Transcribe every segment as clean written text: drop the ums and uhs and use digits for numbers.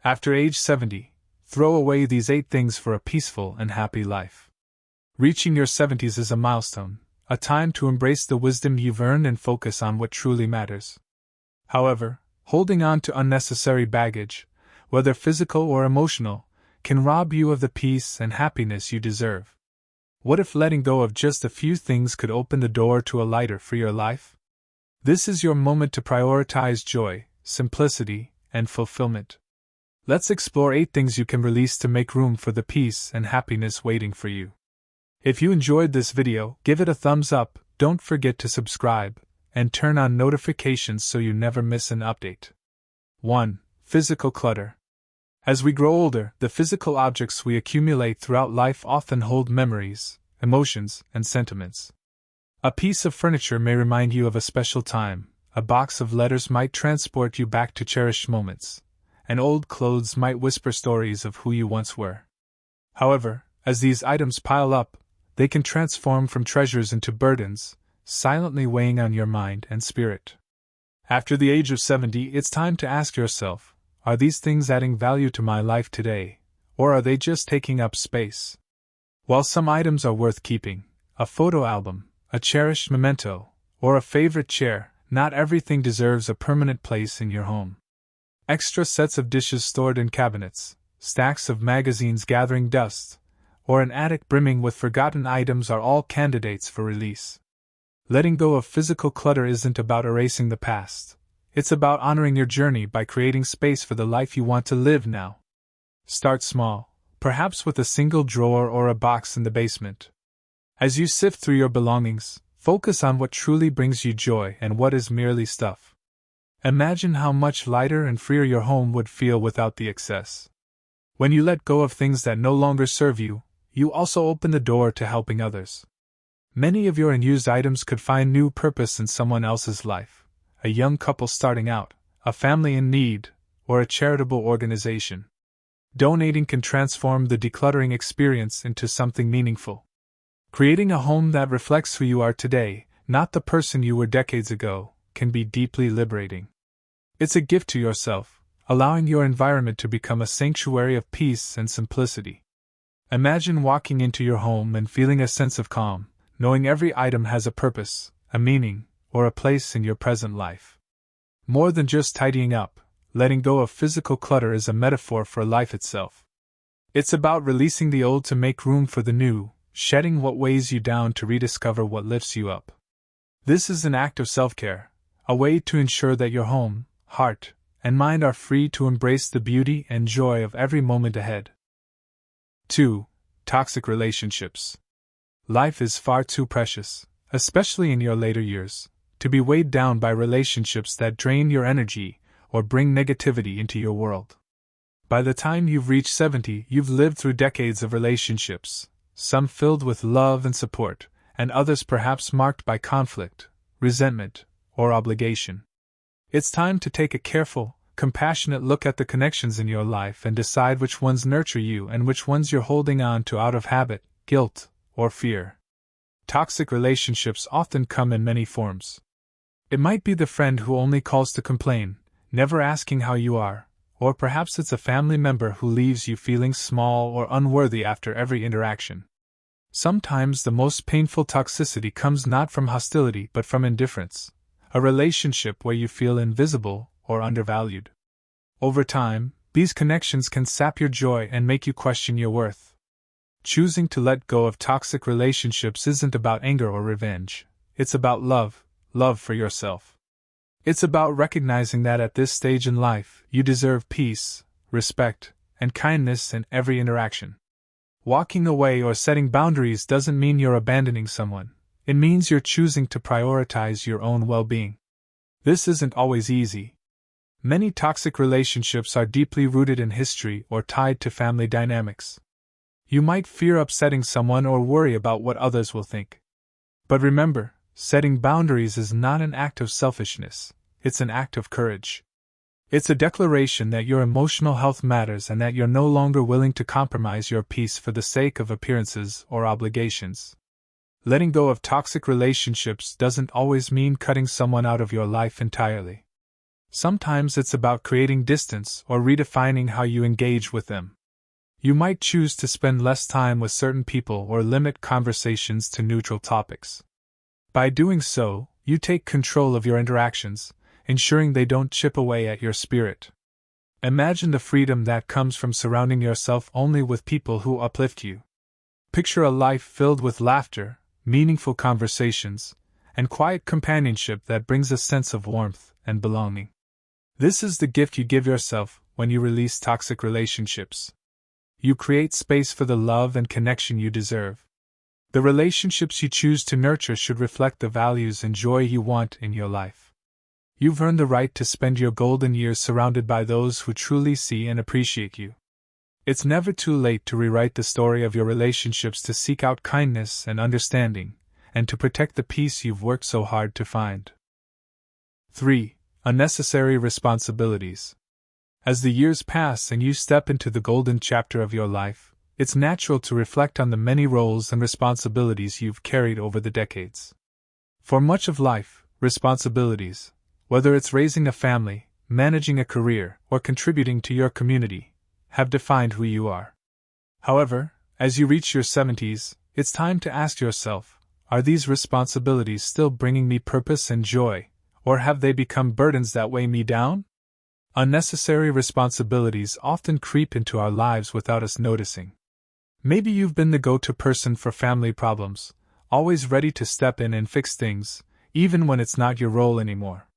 After age 70, throw away these 8 things for a peaceful and happy life. Reaching your 70s is a milestone, a time to embrace the wisdom you've earned and focus on what truly matters. However, holding on to unnecessary baggage, whether physical or emotional, can rob you of the peace and happiness you deserve. What if letting go of just a few things could open the door to a lighter, freer life? This is your moment to prioritize joy, simplicity, and fulfillment. Let's explore 8 things you can release to make room for the peace and happiness waiting for you. If you enjoyed this video, give it a thumbs up, don't forget to subscribe, and turn on notifications so you never miss an update. 1. Physical clutter. As we grow older, the physical objects we accumulate throughout life often hold memories, emotions, and sentiments. A piece of furniture may remind you of a special time, a box of letters might transport you back to cherished moments, and old clothes might whisper stories of who you once were. However, as these items pile up, they can transform from treasures into burdens, silently weighing on your mind and spirit. After the age of 70, it's time to ask yourself, are these things adding value to my life today, or are they just taking up space? While some items are worth keeping, a photo album, a cherished memento, or a favorite chair, not everything deserves a permanent place in your home. Extra sets of dishes stored in cabinets, stacks of magazines gathering dust, or an attic brimming with forgotten items are all candidates for release. Letting go of physical clutter isn't about erasing the past. It's about honoring your journey by creating space for the life you want to live now. Start small, perhaps with a single drawer or a box in the basement. As you sift through your belongings, focus on what truly brings you joy and what is merely stuff. Imagine how much lighter and freer your home would feel without the excess. When you let go of things that no longer serve you, you also open the door to helping others. Many of your unused items could find new purpose in someone else's life. A young couple starting out, a family in need, or a charitable organization. Donating can transform the decluttering experience into something meaningful. Creating a home that reflects who you are today, not the person you were decades ago, can be deeply liberating. It's a gift to yourself, allowing your environment to become a sanctuary of peace and simplicity. Imagine walking into your home and feeling a sense of calm, knowing every item has a purpose, a meaning, or a place in your present life. More than just tidying up, letting go of physical clutter is a metaphor for life itself. It's about releasing the old to make room for the new, shedding what weighs you down to rediscover what lifts you up. This is an act of self-care, a way to ensure that your home, heart, and mind are free to embrace the beauty and joy of every moment ahead. 2. Toxic relationships. Life is far too precious, especially in your later years, to be weighed down by relationships that drain your energy or bring negativity into your world. By the time you've reached 70, you've lived through decades of relationships, some filled with love and support, and others perhaps marked by conflict, resentment, or obligation. It's time to take a careful, compassionate look at the connections in your life and decide which ones nurture you and which ones you're holding on to out of habit, guilt, or fear. Toxic relationships often come in many forms. It might be the friend who only calls to complain, never asking how you are, or perhaps it's a family member who leaves you feeling small or unworthy after every interaction. Sometimes the most painful toxicity comes not from hostility but from indifference, a relationship where you feel invisible or undervalued. Over time, these connections can sap your joy and make you question your worth. Choosing to let go of toxic relationships isn't about anger or revenge. It's about love for yourself. It's about recognizing that at this stage in life, you deserve peace, respect, and kindness in every interaction. Walking away or setting boundaries doesn't mean you're abandoning someone. It means you're choosing to prioritize your own well-being. This isn't always easy. Many toxic relationships are deeply rooted in history or tied to family dynamics. You might fear upsetting someone or worry about what others will think. But remember, setting boundaries is not an act of selfishness, it's an act of courage. It's a declaration that your emotional health matters and that you're no longer willing to compromise your peace for the sake of appearances or obligations. Letting go of toxic relationships doesn't always mean cutting someone out of your life entirely. Sometimes it's about creating distance or redefining how you engage with them. You might choose to spend less time with certain people or limit conversations to neutral topics. By doing so, you take control of your interactions, ensuring they don't chip away at your spirit. Imagine the freedom that comes from surrounding yourself only with people who uplift you. Picture a life filled with laughter, meaningful conversations, and quiet companionship that brings a sense of warmth and belonging. This is the gift you give yourself when you release toxic relationships. You create space for the love and connection you deserve. The relationships you choose to nurture should reflect the values and joy you want in your life. You've earned the right to spend your golden years surrounded by those who truly see and appreciate you. It's never too late to rewrite the story of your relationships, to seek out kindness and understanding, and to protect the peace you've worked so hard to find. 3. Unnecessary responsibilities. As the years pass and you step into the golden chapter of your life, it's natural to reflect on the many roles and responsibilities you've carried over the decades. For much of life, responsibilities, whether it's raising a family, managing a career, or contributing to your community, have defined who you are. However, as you reach your 70s, it's time to ask yourself, are these responsibilities still bringing me purpose and joy, or have they become burdens that weigh me down? Unnecessary responsibilities often creep into our lives without us noticing. Maybe you've been the go-to person for family problems, always ready to step in and fix things, even when it's not your role anymore.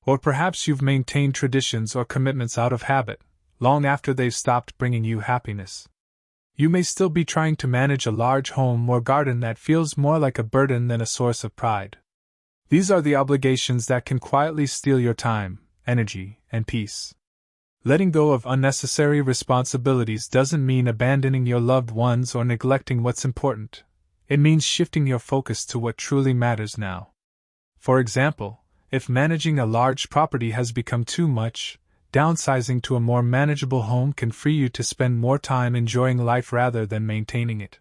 Or perhaps you've maintained traditions or commitments out of habit, long after they've stopped bringing you happiness. You may still be trying to manage a large home or garden that feels more like a burden than a source of pride. These are the obligations that can quietly steal your time, energy, and peace. Letting go of unnecessary responsibilities doesn't mean abandoning your loved ones or neglecting what's important. It means shifting your focus to what truly matters now. For example, if managing a large property has become too much, downsizing to a more manageable home can free you to spend more time enjoying life rather than maintaining it.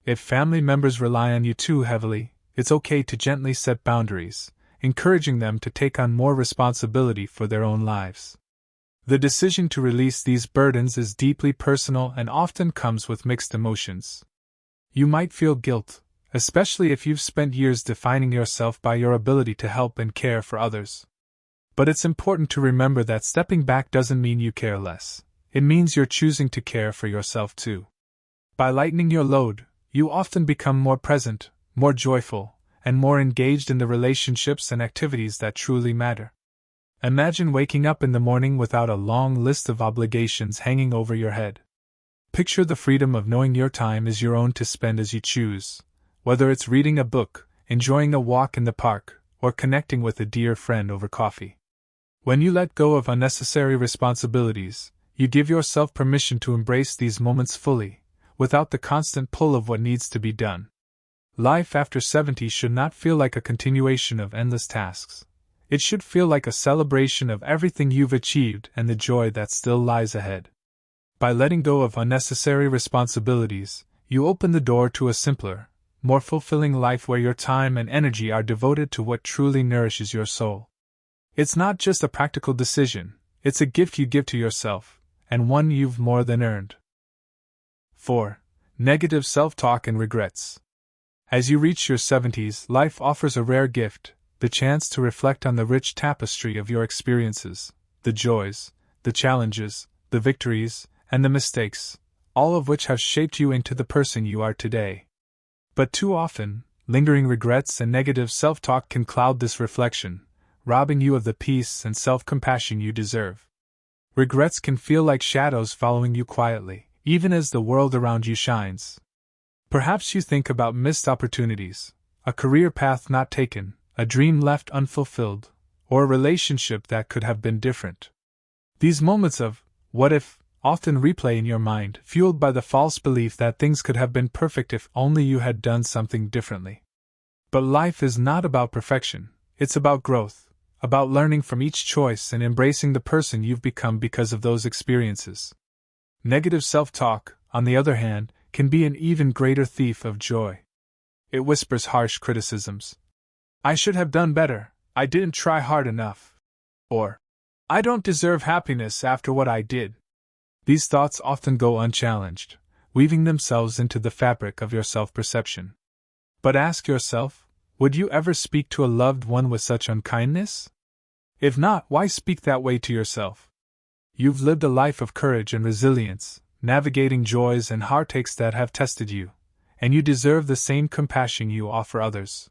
If family members rely on you too heavily, it's okay to gently set boundaries, encouraging them to take on more responsibility for their own lives. The decision to release these burdens is deeply personal and often comes with mixed emotions. You might feel guilt, especially if you've spent years defining yourself by your ability to help and care for others. But it's important to remember that stepping back doesn't mean you care less. It means you're choosing to care for yourself too. By lightening your load, you often become more present, more joyful, and more engaged in the relationships and activities that truly matter. Imagine waking up in the morning without a long list of obligations hanging over your head. Picture the freedom of knowing your time is your own to spend as you choose, whether it's reading a book, enjoying a walk in the park, or connecting with a dear friend over coffee. When you let go of unnecessary responsibilities, you give yourself permission to embrace these moments fully, without the constant pull of what needs to be done. Life after 70 should not feel like a continuation of endless tasks. It should feel like a celebration of everything you've achieved and the joy that still lies ahead. By letting go of unnecessary responsibilities, you open the door to a simpler, more fulfilling life where your time and energy are devoted to what truly nourishes your soul. It's not just a practical decision, it's a gift you give to yourself, and one you've more than earned. 4. Negative self-talk and regrets. As you reach your 70s, life offers a rare gift, the chance to reflect on the rich tapestry of your experiences, the joys, the challenges, the victories, and the mistakes, all of which have shaped you into the person you are today. But too often, lingering regrets and negative self-talk can cloud this reflection, robbing you of the peace and self-compassion you deserve. Regrets can feel like shadows following you quietly, even as the world around you shines. Perhaps you think about missed opportunities, a career path not taken, a dream left unfulfilled, or a relationship that could have been different. These moments of, what if, often replay in your mind, fueled by the false belief that things could have been perfect if only you had done something differently. But life is not about perfection, it's about growth, about learning from each choice and embracing the person you've become because of those experiences. Negative self-talk, on the other hand, can be an even greater thief of joy. It whispers harsh criticisms. I should have done better, I didn't try hard enough. Or, I don't deserve happiness after what I did. These thoughts often go unchallenged, weaving themselves into the fabric of your self-perception. But ask yourself, would you ever speak to a loved one with such unkindness? If not, why speak that way to yourself? You've lived a life of courage and resilience, navigating joys and heartaches that have tested you, and you deserve the same compassion you offer others.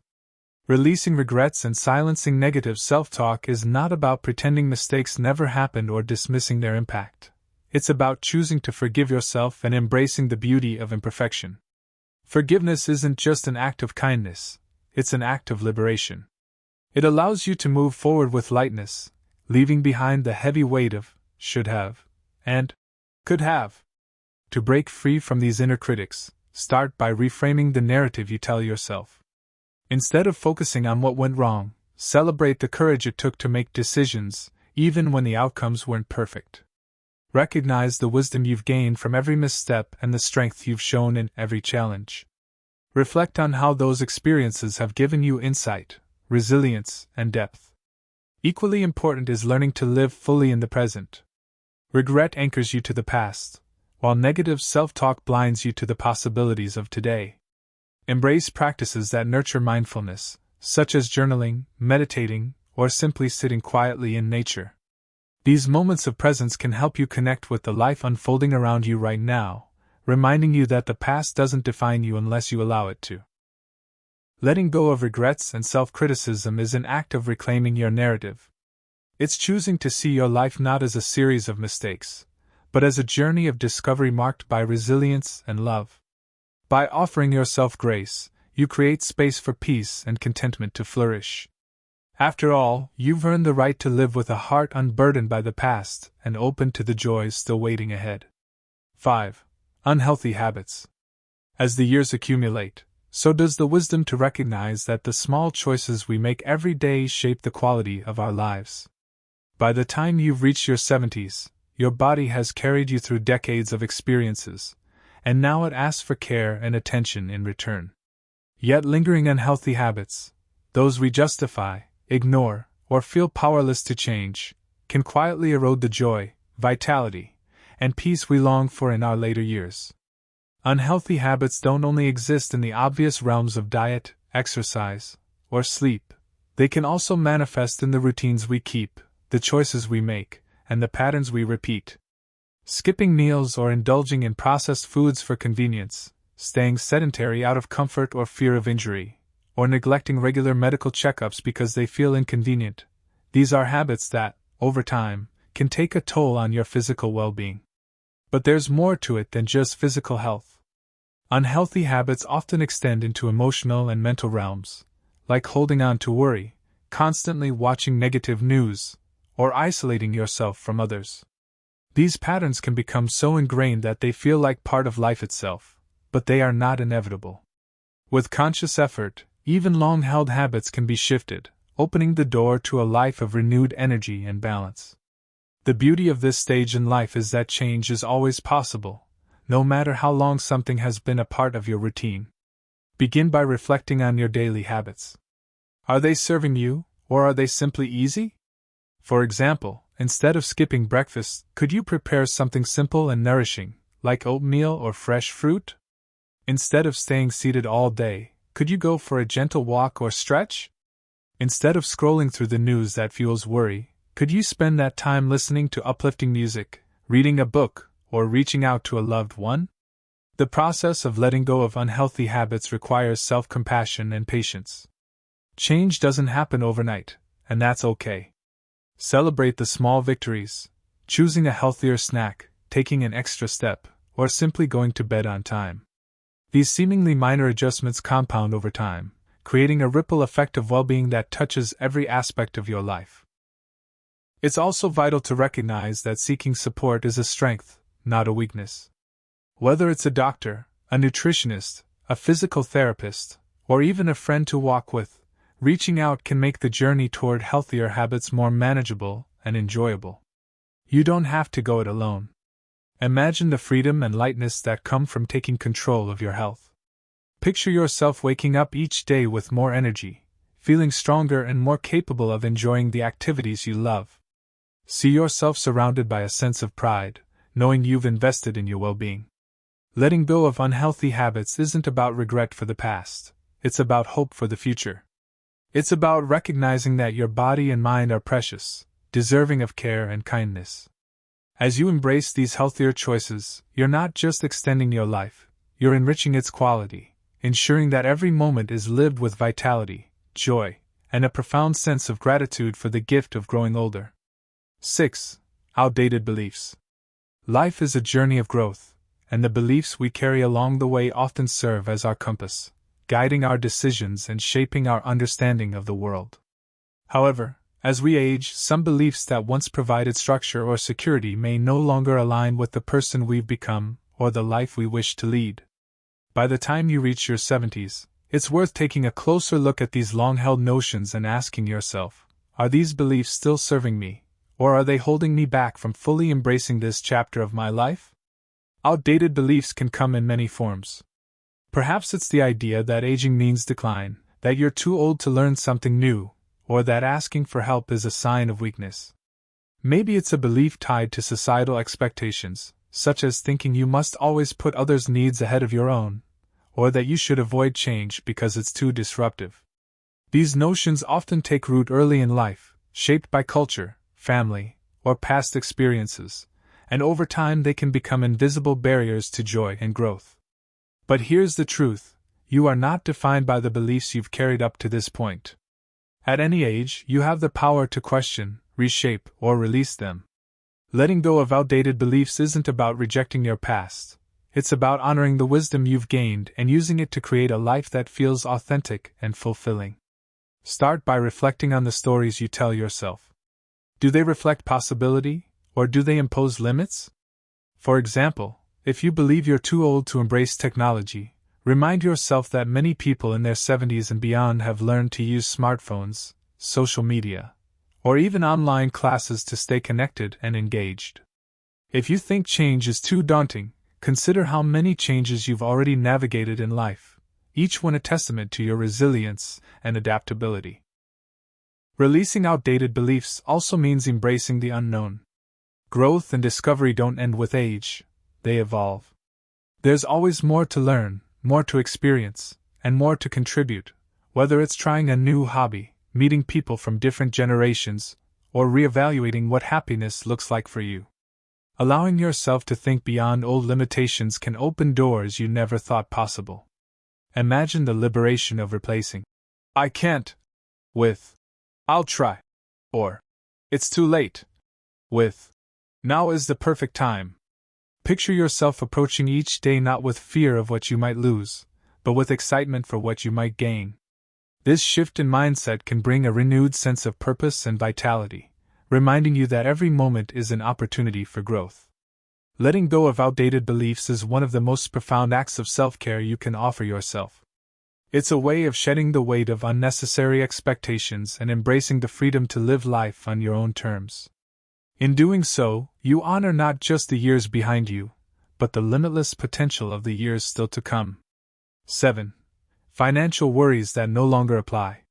Releasing regrets and silencing negative self-talk is not about pretending mistakes never happened or dismissing their impact. It's about choosing to forgive yourself and embracing the beauty of imperfection. Forgiveness isn't just an act of kindness, it's an act of liberation. It allows you to move forward with lightness, leaving behind the heavy weight of should have and could have. To break free from these inner critics, start by reframing the narrative you tell yourself. Instead of focusing on what went wrong, celebrate the courage it took to make decisions, even when the outcomes weren't perfect. Recognize the wisdom you've gained from every misstep and the strength you've shown in every challenge. Reflect on how those experiences have given you insight, resilience, and depth. Equally important is learning to live fully in the present. Regret anchors you to the past, while negative self-talk blinds you to the possibilities of today. Embrace practices that nurture mindfulness, such as journaling, meditating, or simply sitting quietly in nature. These moments of presence can help you connect with the life unfolding around you right now, reminding you that the past doesn't define you unless you allow it to. Letting go of regrets and self-criticism is an act of reclaiming your narrative. It's choosing to see your life not as a series of mistakes, but as a journey of discovery marked by resilience and love. By offering yourself grace, you create space for peace and contentment to flourish. After all, you've earned the right to live with a heart unburdened by the past and open to the joys still waiting ahead. 5. Unhealthy habits. As the years accumulate, so does the wisdom to recognize that the small choices we make every day shape the quality of our lives. By the time you've reached your 70s, your body has carried you through decades of experiences, and now it asks for care and attention in return. Yet lingering unhealthy habits, those we justify, ignore, or feel powerless to change, can quietly erode the joy, vitality, and peace we long for in our later years. Unhealthy habits don't only exist in the obvious realms of diet, exercise, or sleep. They can also manifest in the routines we keep, the choices we make, and the patterns we repeat. Skipping meals or indulging in processed foods for convenience, staying sedentary out of comfort or fear of injury, or neglecting regular medical checkups because they feel inconvenient. These are habits that, over time, can take a toll on your physical well-being. But there's more to it than just physical health. Unhealthy habits often extend into emotional and mental realms, like holding on to worry, constantly watching negative news, or isolating yourself from others. These patterns can become so ingrained that they feel like part of life itself, but they are not inevitable. With conscious effort, even long-held habits can be shifted, opening the door to a life of renewed energy and balance. The beauty of this stage in life is that change is always possible, no matter how long something has been a part of your routine. Begin by reflecting on your daily habits. Are they serving you, or are they simply easy? For example, instead of skipping breakfast, could you prepare something simple and nourishing, like oatmeal or fresh fruit? Instead of staying seated all day, could you go for a gentle walk or stretch? Instead of scrolling through the news that fuels worry, could you spend that time listening to uplifting music, reading a book, or reaching out to a loved one? The process of letting go of unhealthy habits requires self-compassion and patience. Change doesn't happen overnight, and that's okay. Celebrate the small victories, choosing a healthier snack, taking an extra step, or simply going to bed on time. These seemingly minor adjustments compound over time, creating a ripple effect of well-being that touches every aspect of your life. It's also vital to recognize that seeking support is a strength, not a weakness. Whether it's a doctor, a nutritionist, a physical therapist, or even a friend to walk with, reaching out can make the journey toward healthier habits more manageable and enjoyable. You don't have to go it alone. Imagine the freedom and lightness that come from taking control of your health. Picture yourself waking up each day with more energy, feeling stronger and more capable of enjoying the activities you love. See yourself surrounded by a sense of pride, knowing you've invested in your well-being. Letting go of unhealthy habits isn't about regret for the past, it's about hope for the future. It's about recognizing that your body and mind are precious, deserving of care and kindness. As you embrace these healthier choices, you're not just extending your life, you're enriching its quality, ensuring that every moment is lived with vitality, joy, and a profound sense of gratitude for the gift of growing older. 6. Outdated beliefs. Life is a journey of growth, and the beliefs we carry along the way often serve as our compass, guiding our decisions and shaping our understanding of the world. However, as we age, some beliefs that once provided structure or security may no longer align with the person we've become or the life we wish to lead. By the time you reach your 70s, it's worth taking a closer look at these long-held notions and asking yourself, are these beliefs still serving me, or are they holding me back from fully embracing this chapter of my life? Outdated beliefs can come in many forms. Perhaps it's the idea that aging means decline, that you're too old to learn something new, or that asking for help is a sign of weakness. Maybe it's a belief tied to societal expectations, such as thinking you must always put others' needs ahead of your own, or that you should avoid change because it's too disruptive. These notions often take root early in life, shaped by culture, family, or past experiences, and over time they can become invisible barriers to joy and growth. But here's the truth: you are not defined by the beliefs you've carried up to this point. At any age, you have the power to question, reshape, or release them. Letting go of outdated beliefs isn't about rejecting your past, it's about honoring the wisdom you've gained and using it to create a life that feels authentic and fulfilling. Start by reflecting on the stories you tell yourself. Do they reflect possibility, or do they impose limits? For example, if you believe you're too old to embrace technology, remind yourself that many people in their 70s and beyond have learned to use smartphones, social media, or even online classes to stay connected and engaged. If you think change is too daunting, consider how many changes you've already navigated in life, each one a testament to your resilience and adaptability. Releasing outdated beliefs also means embracing the unknown. Growth and discovery don't end with age, they evolve. There's always more to learn, more to experience, and more to contribute, whether it's trying a new hobby, meeting people from different generations, or reevaluating what happiness looks like for you. Allowing yourself to think beyond old limitations can open doors you never thought possible. Imagine the liberation of replacing "I can't" with "I'll try," or "It's too late" with "Now is the perfect time." Picture yourself approaching each day not with fear of what you might lose, but with excitement for what you might gain. This shift in mindset can bring a renewed sense of purpose and vitality, reminding you that every moment is an opportunity for growth. Letting go of outdated beliefs is one of the most profound acts of self-care you can offer yourself. It's a way of shedding the weight of unnecessary expectations and embracing the freedom to live life on your own terms. In doing so, you honor not just the years behind you, but the limitless potential of the years still to come. 7. Financial worries that no longer apply.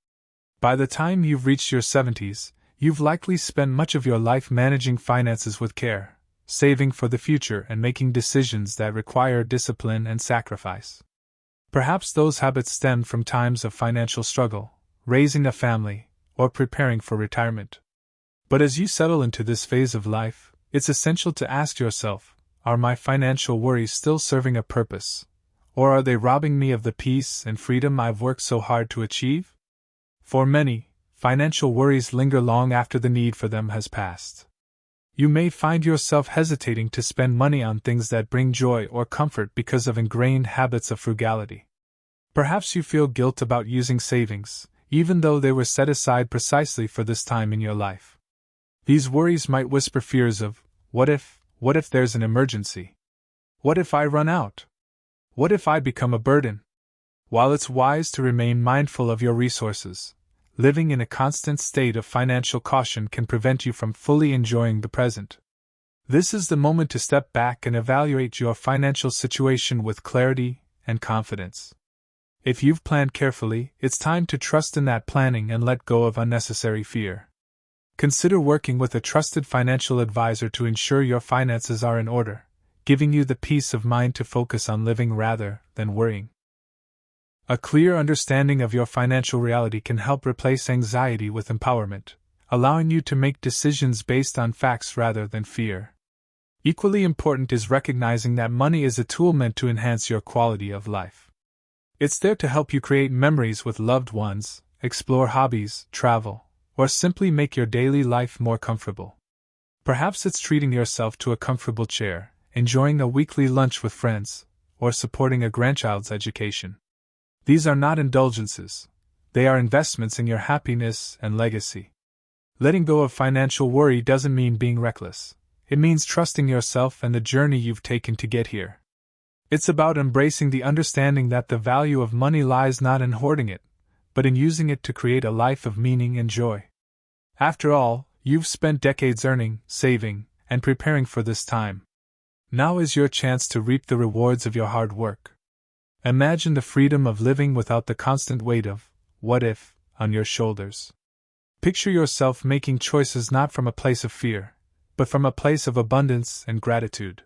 By the time you've reached your 70s, you've likely spent much of your life managing finances with care, saving for the future and making decisions that require discipline and sacrifice. Perhaps those habits stem from times of financial struggle, raising a family, or preparing for retirement. But as you settle into this phase of life, it's essential to ask yourself, are my financial worries still serving a purpose? Or are they robbing me of the peace and freedom I've worked so hard to achieve? For many, financial worries linger long after the need for them has passed. You may find yourself hesitating to spend money on things that bring joy or comfort because of ingrained habits of frugality. Perhaps you feel guilt about using savings, even though they were set aside precisely for this time in your life. These worries might whisper fears of, what if there's an emergency? What if I run out? What if I become a burden? While it's wise to remain mindful of your resources, living in a constant state of financial caution can prevent you from fully enjoying the present. This is the moment to step back and evaluate your financial situation with clarity and confidence. If you've planned carefully, it's time to trust in that planning and let go of unnecessary fear. Consider working with a trusted financial advisor to ensure your finances are in order, giving you the peace of mind to focus on living rather than worrying. A clear understanding of your financial reality can help replace anxiety with empowerment, allowing you to make decisions based on facts rather than fear. Equally important is recognizing that money is a tool meant to enhance your quality of life. It's there to help you create memories with loved ones, explore hobbies, travel, or simply make your daily life more comfortable. Perhaps it's treating yourself to a comfortable chair, enjoying a weekly lunch with friends, or supporting a grandchild's education. These are not indulgences. They are investments in your happiness and legacy. Letting go of financial worry doesn't mean being reckless. It means trusting yourself and the journey you've taken to get here. It's about embracing the understanding that the value of money lies not in hoarding it, but in using it to create a life of meaning and joy. After all, you've spent decades earning, saving, and preparing for this time. Now is your chance to reap the rewards of your hard work. Imagine the freedom of living without the constant weight of what if on your shoulders. Picture yourself making choices not from a place of fear, but from a place of abundance and gratitude.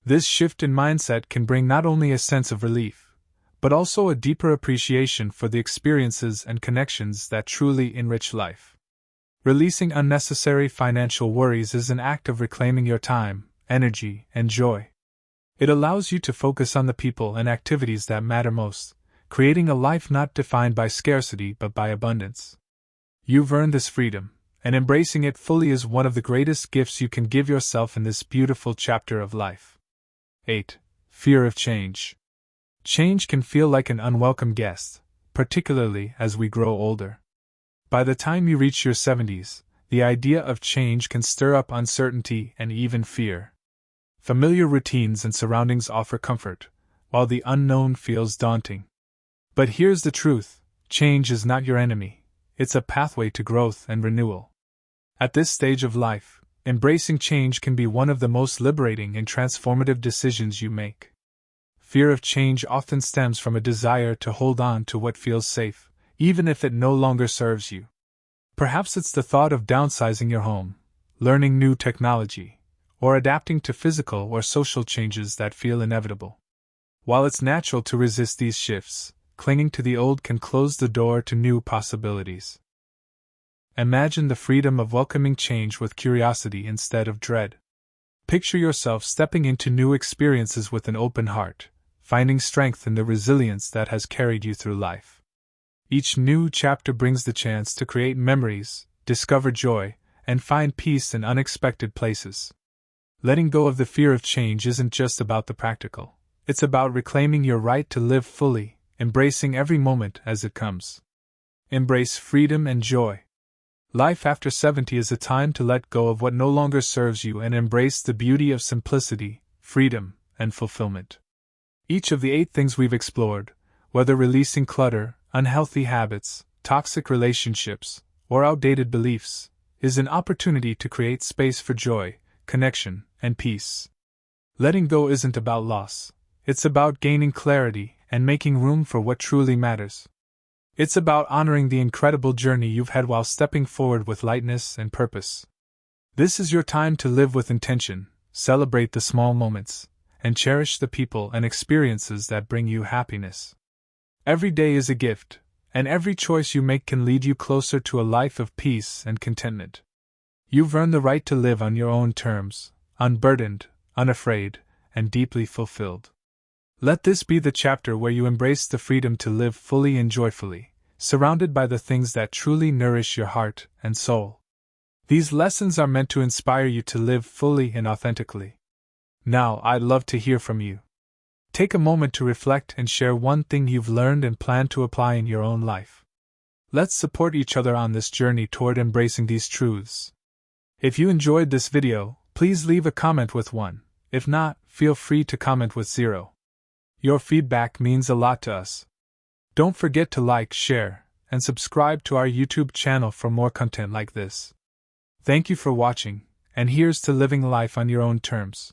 This shift in mindset can bring not only a sense of relief, but also a deeper appreciation for the experiences and connections that truly enrich life. Releasing unnecessary financial worries is an act of reclaiming your time, energy, and joy. It allows you to focus on the people and activities that matter most, creating a life not defined by scarcity but by abundance. You've earned this freedom, and embracing it fully is one of the greatest gifts you can give yourself in this beautiful chapter of life. 8. Fear of change. Change can feel like an unwelcome guest, particularly as we grow older. By the time you reach your 70s, the idea of change can stir up uncertainty and even fear. Familiar routines and surroundings offer comfort, while the unknown feels daunting. But here's the truth: change is not your enemy, it's a pathway to growth and renewal. At this stage of life, embracing change can be one of the most liberating and transformative decisions you make. Fear of change often stems from a desire to hold on to what feels safe, even if it no longer serves you. Perhaps it's the thought of downsizing your home, learning new technology, or adapting to physical or social changes that feel inevitable. While it's natural to resist these shifts, clinging to the old can close the door to new possibilities. Imagine the freedom of welcoming change with curiosity instead of dread. Picture yourself stepping into new experiences with an open heart, finding strength in the resilience that has carried you through life. Each new chapter brings the chance to create memories, discover joy, and find peace in unexpected places. Letting go of the fear of change isn't just about the practical. It's about reclaiming your right to live fully, embracing every moment as it comes. Embrace freedom and joy. Life after 70 is a time to let go of what no longer serves you and embrace the beauty of simplicity, freedom, and fulfillment. Each of the 8 things we've explored, whether releasing clutter, unhealthy habits, toxic relationships, or outdated beliefs, is an opportunity to create space for joy, connection, and peace. Letting go isn't about loss. It's about gaining clarity and making room for what truly matters. It's about honoring the incredible journey you've had while stepping forward with lightness and purpose. This is your time to live with intention, celebrate the small moments, and cherish the people and experiences that bring you happiness. Every day is a gift, and every choice you make can lead you closer to a life of peace and contentment. You've earned the right to live on your own terms, unburdened, unafraid, and deeply fulfilled. Let this be the chapter where you embrace the freedom to live fully and joyfully, surrounded by the things that truly nourish your heart and soul. These lessons are meant to inspire you to live fully and authentically. Now, I'd love to hear from you. Take a moment to reflect and share one thing you've learned and plan to apply in your own life. Let's support each other on this journey toward embracing these truths. If you enjoyed this video, please leave a comment with 1. If not, feel free to comment with 0. Your feedback means a lot to us. Don't forget to like, share, and subscribe to our YouTube channel for more content like this. Thank you for watching, and here's to living life on your own terms.